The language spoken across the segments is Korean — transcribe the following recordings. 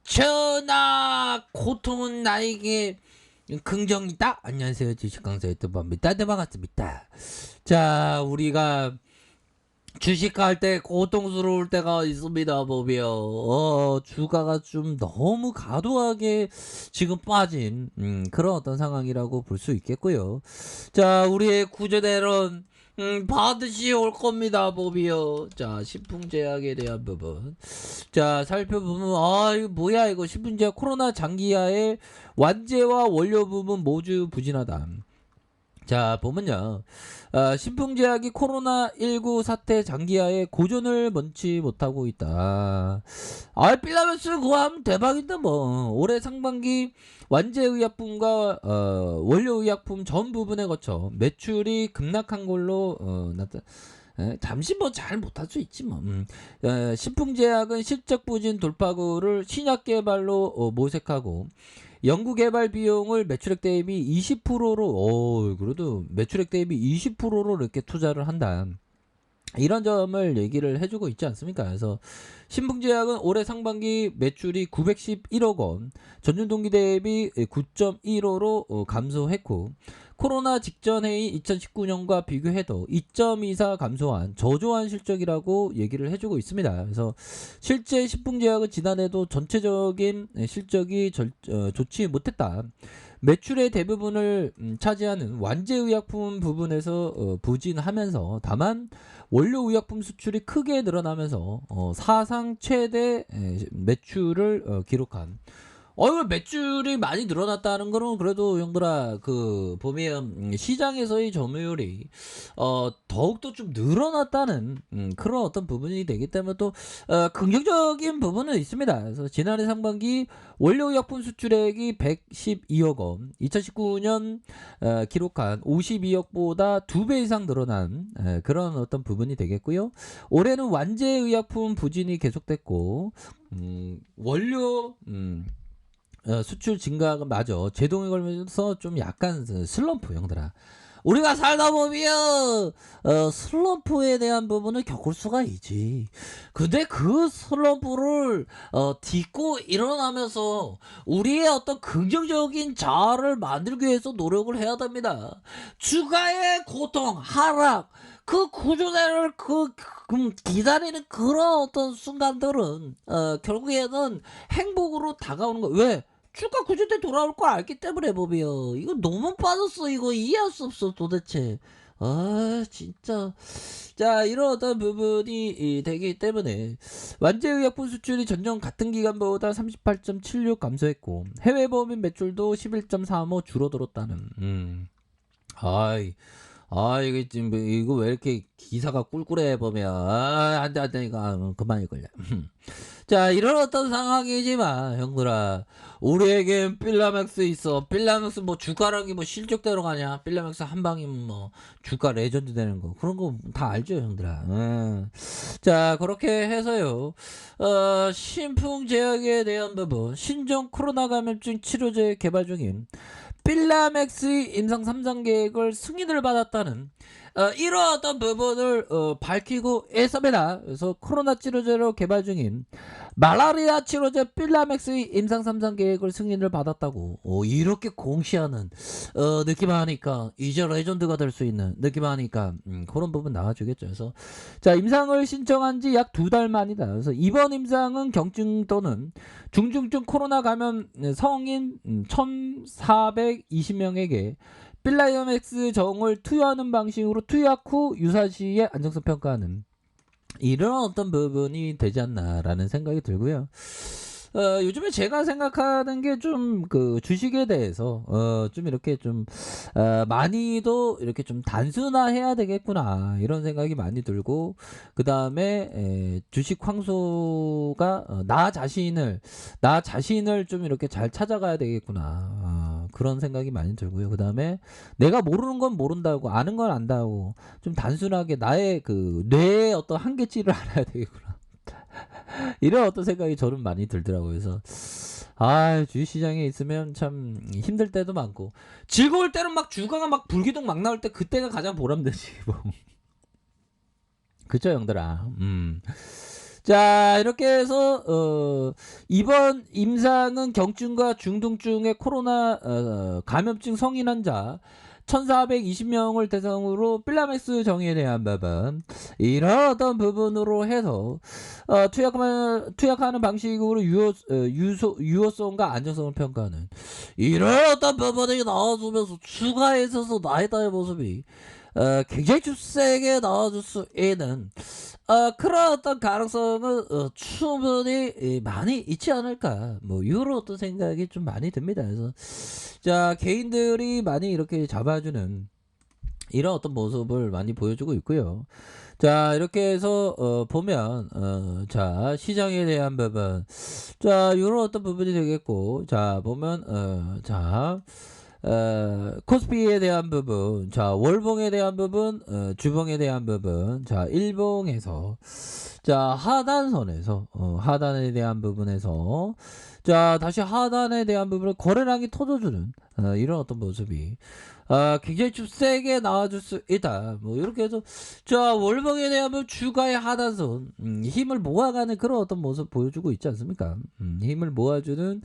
주상천하 고통은 나에게 긍정이다. 안녕하세요, 주식강사 유튜버입니다. 네, 반갑습니다. 자, 우리가 주식할 때 고통스러울 때가 있습니다. 보면 주가가 좀 너무 과도하게 지금 빠진 그런 어떤 상황이라고 볼 수 있겠고요. 자, 우리의 구조대로는 반드시 올 겁니다. 보비요. 자, 신풍제약에 대한 부분. 자, 살펴보면 이거 뭐야 이거. 신풍제약 코로나 장기화의 완제와 원료 부분 모두 부진하다. 자, 보면요. 신풍제약이 코로나19 사태 장기화에 고전을 먼치 못하고 있다. 필라멘스 그거 하면 대박인데 뭐. 올해 상반기 완제의약품과 원료의약품 전 부분에 거쳐 매출이 급락한 걸로 잠시 뭐 잘 못할 수 있지 뭐. 신풍제약은 실적 부진 돌파구를 신약 개발로 모색하고 연구개발 비용을 매출액 대비 20%로 그래도 매출액 대비 20%로 이렇게 투자를 한다. 이런 점을 얘기를 해주고 있지 않습니까? 그래서 신풍제약은 올해 상반기 매출이 911억 원, 전년 동기 대비 9.15로 감소했고 코로나 직전 해인 2019년과 비교해도 2.24 감소한 저조한 실적이라고 얘기를 해주고 있습니다. 그래서 실제 신풍제약은 지난해도 전체적인 실적이 좋지 못했다. 매출의 대부분을 차지하는 완제의약품 부분에서 부진하면서 다만 원료의약품 수출이 크게 늘어나면서 사상 최대 매출을 기록한 이거 매출이 많이 늘어났다는 거는 그래도 형들아 보면 시장에서의 점유율이 더욱더 좀 늘어났다는 그런 어떤 부분이 되기 때문에 또 긍정적인 부분은 있습니다. 그래서 지난해 상반기 원료의약품 수출액이 112억 원, 2019년 기록한 52억보다 2배 이상 늘어난 그런 어떤 부분이 되겠고요. 올해는 완제의약품 부진이 계속됐고 원료 수출 증가가 맞아. 제동에 걸면서 좀 약간 슬럼프 형들아. 우리가 살다 보면 슬럼프에 대한 부분을 겪을 수가 있지. 근데 그 슬럼프를 딛고 일어나면서 우리의 어떤 긍정적인 자아를 만들기 위해서 노력을 해야 됩니다. 주가의 고통, 하락, 그 구조대를 기다리는 그런 어떤 순간들은 결국에는 행복으로 다가오는 거. 왜? 주가 구조대 돌아올 걸 알기 때문에 보면 이거 너무 빠졌어. 이거 이해할 수 없어 도대체. 진짜. 자, 이런 어떤 부분이 되기 때문에 완제의약품 수출이 전년 같은 기간보다 38.76 감소했고 해외 범인 매출도 11.35 줄어들었다는. 아이 이게 지금 이거 왜 이렇게 기사가 꿀꿀해 보면 안돼 이거 그만 읽을래. 자, 이런 어떤 상황이지만 형들아, 우리에겐 필라맥스 있어. 필라맥스 뭐 주가락이 뭐 실적대로 가냐? 필라맥스 한 방이면 뭐 주가 레전드 되는 거 그런 거 다 알죠 형들아. 자, 그렇게 해서요. 신풍제약에 대한 부분, 신종 코로나 감염증 치료제 개발 중인 필라맥스의 임상 3장 계획을 승인을 받았다는 이런 어떤 부분을 밝히고 있습니다. 그래서 코로나 치료제로 개발 중인 말라리아 치료제 필라맥스의 임상 3장 계획을 승인을 받았다고 이렇게 공시하는 느낌 하니까 이제 레전드가 될 수 있는 느낌 하니까 그런 부분 나와주겠죠. 그래서 자, 임상을 신청한 지 약 2달 만이다. 그래서 이번 임상은 경증 또는 중증증 코로나 감염 성인 1,420명에게 필라이어맥스 정을 투여하는 방식으로 투약 후 유사시에 안정성 평가하는 이런 어떤 부분이 되지 않나라는 생각이 들고요. 요즘에 제가 생각하는 게 좀 주식에 대해서 좀 이렇게 좀 많이도 이렇게 좀 단순화해야 되겠구나 이런 생각이 많이 들고 그 다음에 주식 황소가 나 자신을 좀 이렇게 잘 찾아가야 되겠구나 그런 생각이 많이 들고요. 그 다음에 내가 모르는 건 모른다고 아는 건 안다고 좀 단순하게 나의 뇌의 어떤 한계치를 알아야 되겠구나. 이런 어떤 생각이 저는 많이 들더라고요. 그래서 주식시장에 있으면 참 힘들 때도 많고 즐거울 때는 막 주가가 막 불기둥 막 나올 때 그때가 가장 보람되지 뭐. 그쵸 형들아. 자, 이렇게 해서 이번 임상은 경증과 중등증의 코로나 감염증 성인 환자 1420명을 대상으로 필라맥스 정의에 대한 부분, 이런 어떤 부분으로 해서 투약하는 방식으로 유효성과 안정성을 평가하는 이런 어떤 부분이 나와주면서 추가에 있어서 나이다의 모습이 굉장히 좀 세게 나와줄 수 있는 그런 어떤 가능성은 충분히 많이 있지 않을까, 뭐 이런 어떤 생각이 좀 많이 듭니다. 그래서 자, 개인들이 많이 이렇게 잡아주는 이런 어떤 모습을 많이 보여주고 있고요. 자, 이렇게 해서 보면 자, 시장에 대한 부분, 자, 이런 어떤 부분이 되겠고, 자, 보면 자, 코스피에 대한 부분, 자, 월봉에 대한 부분, 주봉에 대한 부분, 자, 일봉에서, 자, 하단선에서, 하단에 대한 부분에서, 자, 다시 하단에 대한 부분을 거래량이 터져주는, 이런 어떤 모습이, 굉장히 좀 세게 나와줄 수 있다. 뭐, 이렇게 해서, 자, 월봉에 대한 부분, 주가의 하단선, 힘을 모아가는 그런 어떤 모습 보여주고 있지 않습니까? 힘을 모아주는,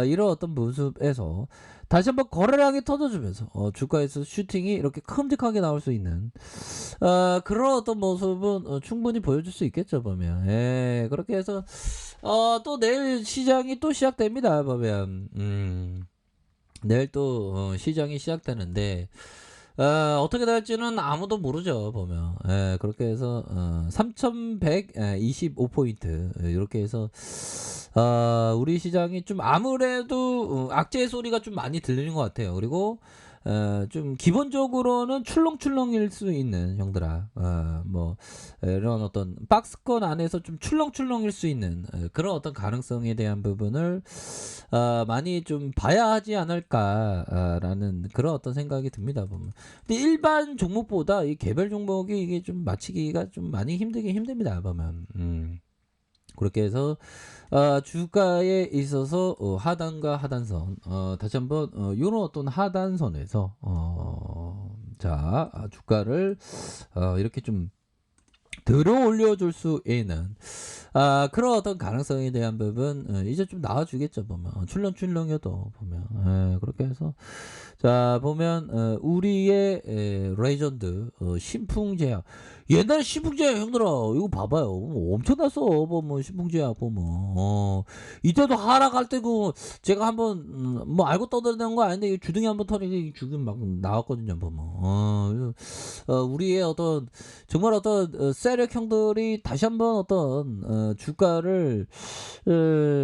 이런 어떤 모습에서, 다시 한번 거래량이 터져주면서 주가에서 슈팅이 이렇게 큼직하게 나올 수 있는 그런 어떤 모습은 충분히 보여줄 수 있겠죠, 보면. 예, 그렇게 해서 또 내일 시장이 또 시작됩니다, 보면. 내일 또 시장이 시작되는데 어떻게 될지는 아무도 모르죠, 보면. 예, 그렇게 해서 3125포인트 이렇게 해서 우리 시장이 좀 아무래도 악재의 소리가 좀 많이 들리는 것 같아요. 그리고 좀 기본적으로는 출렁출렁일 수 있는, 형들아, 뭐 이런 어떤 박스권 안에서 좀 출렁출렁일 수 있는 그런 어떤 가능성에 대한 부분을 많이 좀 봐야 하지 않을까라는 그런 어떤 생각이 듭니다, 보면. 근데 일반 종목보다 이 개별 종목이 이게 좀 맞추기가 좀 많이 힘듭니다, 보면. 그렇게 해서 주가에 있어서 하단과 하단선, 다시 한번 이런 어떤 하단선에서 자, 주가를 이렇게 좀 들어 올려줄 수 있는 그런 어떤 가능성에 대한 부분 이제 좀 나와주겠죠, 보면. 출렁출렁해도 보면. 그렇게 해서 자, 보면 우리의 레전드 신풍제약, 옛날 신풍제약, 형들아 이거 봐봐요, 엄청났어. 보면 신풍제약 보면 이때도 하락할 때고 제가 한번 뭐 알고 떠드는 거 아닌데 이 주둥이 한번 털이 주둥이 막 나왔거든요, 보면. 우리의 어떤 정말 어떤 세력 형들이 다시 한번 어떤 주가를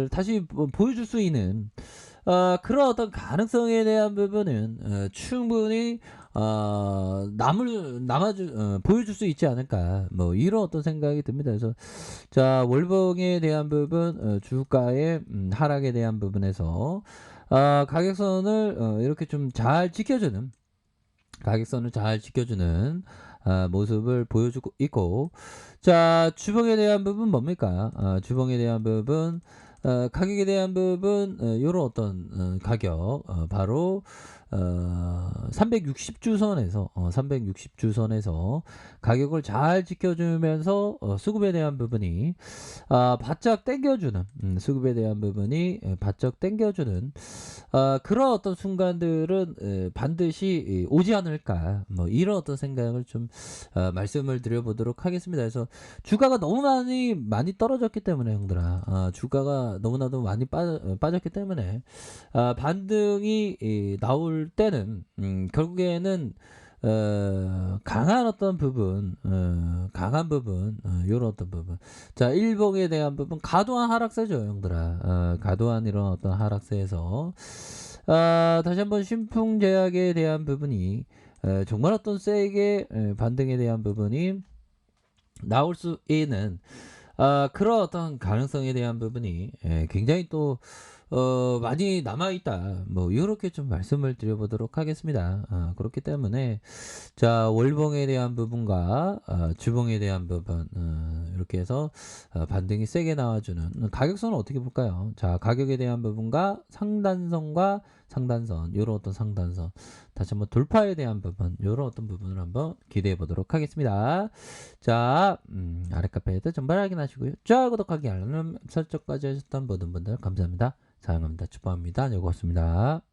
다시 보여줄 수 있는 그런 어떤 가능성에 대한 부분은 충분히 보여줄 수 있지 않을까, 뭐 이런 어떤 생각이 듭니다. 그래서 자, 월봉에 대한 부분, 주가의 하락에 대한 부분에서 가격선을 이렇게 좀 잘 지켜주는, 가격선을 잘 지켜주는 모습을 보여주고 있고, 자, 주봉에 대한 부분 뭡니까? 주봉에 대한 부분, 가격에 대한 부분, 요런 어떤 가격, 바로 360주선에서 360주선에서 가격을 잘 지켜주면서 수급에 대한 부분이 바짝 당겨주는, 수급에 대한 부분이 바짝 당겨주는 그런 어떤 순간들은 반드시 오지 않을까, 뭐 이런 어떤 생각을 좀 말씀을 드려보도록 하겠습니다. 그래서 주가가 너무 많이 떨어졌기 때문에, 형들아, 주가가 너무나도 많이 빠졌기 때문에 반등이 나올 때는 결국에는 강한 어떤 부분, 강한 부분, 요런 어떤 부분. 자, 일봉에 대한 부분, 과도한 하락세죠, 형들아. 과도한 이런 어떤 하락세에서, 다시 한번 신풍제약에 대한 부분이, 정말 어떤 세게 반등에 대한 부분이 나올 수 있는, 그런 어떤 가능성에 대한 부분이 굉장히 또 많이 남아있다. 뭐 이렇게 좀 말씀을 드려보도록 하겠습니다. 그렇기 때문에 자 월봉에 대한 부분과 주봉에 대한 부분 이렇게 해서 반등이 세게 나와주는 가격선은 어떻게 볼까요? 자 가격에 대한 부분과 상단선과 상단선 이런 어떤 상단선 다시 한번 돌파에 대한 부분 이런 어떤 부분을 한번 기대해 보도록 하겠습니다. 자 아래 카페에도 정발 확인하시고요. 자 구독하기 알람 설정까지 하셨던 모든 분들 감사합니다. 사랑합니다. 축복합니다. 네, 고맙습니다.